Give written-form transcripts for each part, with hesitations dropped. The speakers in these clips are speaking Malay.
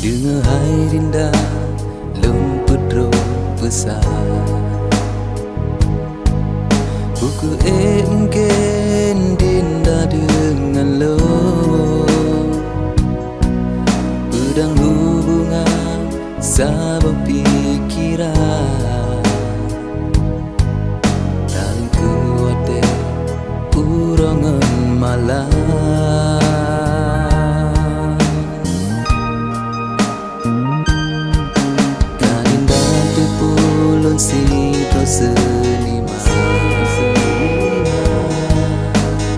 Dengar hai rinda lemput roh besar. Buku mungkin dinda dengan lo. Pedang hubungan sabab pikiran. Taling kuat urangan malam. Kaninda tepulun si seniman.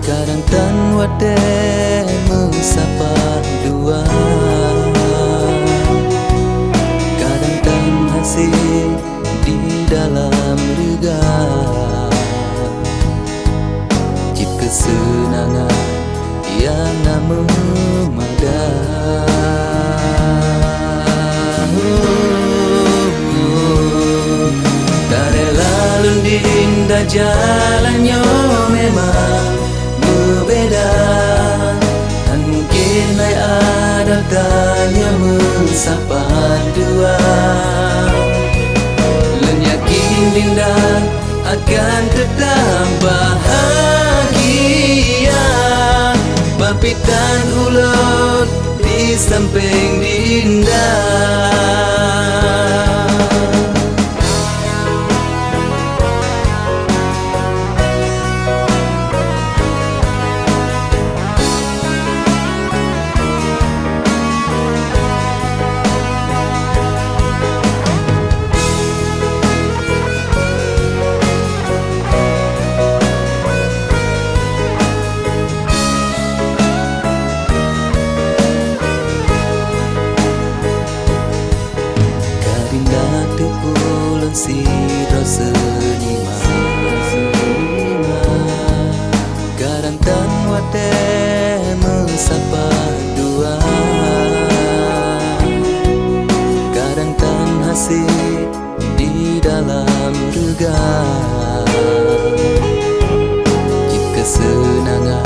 Kadang tan wate mesapa dua. Kadang tan hasil di dalam rega. Cip kesenangan yang memadai. Dari lalu dinda jalannya memang berbeda. Dan mungkin ada tanya mensapa dua. Len yakin dinda akan tetap bahagia. Mapitan ulur di samping dinda. Si seniman. Kadang tan wate mesapa dua. Kadang tan hasil di dalam rega. Cip kesenangan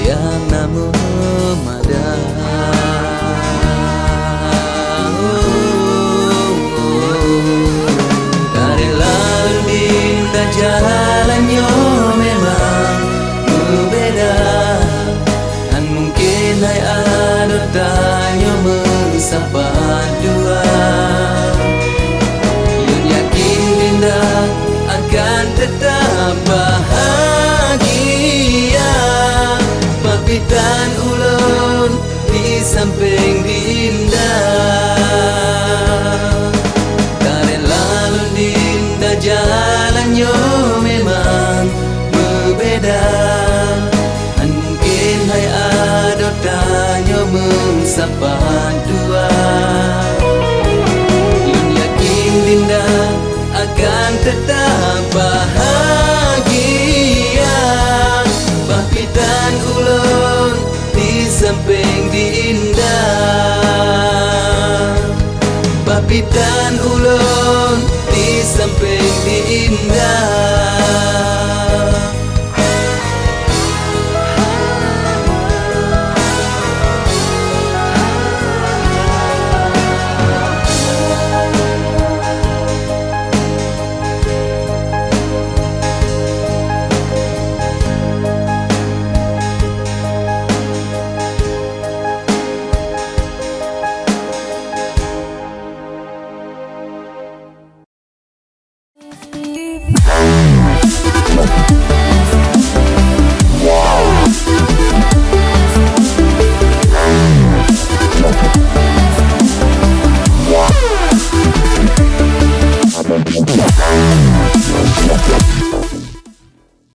yang memadai. Jalannya memang berbeda. Dan mungkin ada tanya mensapa dua. Yang yakin dinda akan tetap bahagia. Mapitan ulun di samping dinda. Dari lalu dinda jalannya memang berbeda. Dan mungkin ada tanya mensapa dua. Yang yakin dinda akan tetap bahagia. Mapitan ulun di samping dinda. Mapitan ulun di samping dinda.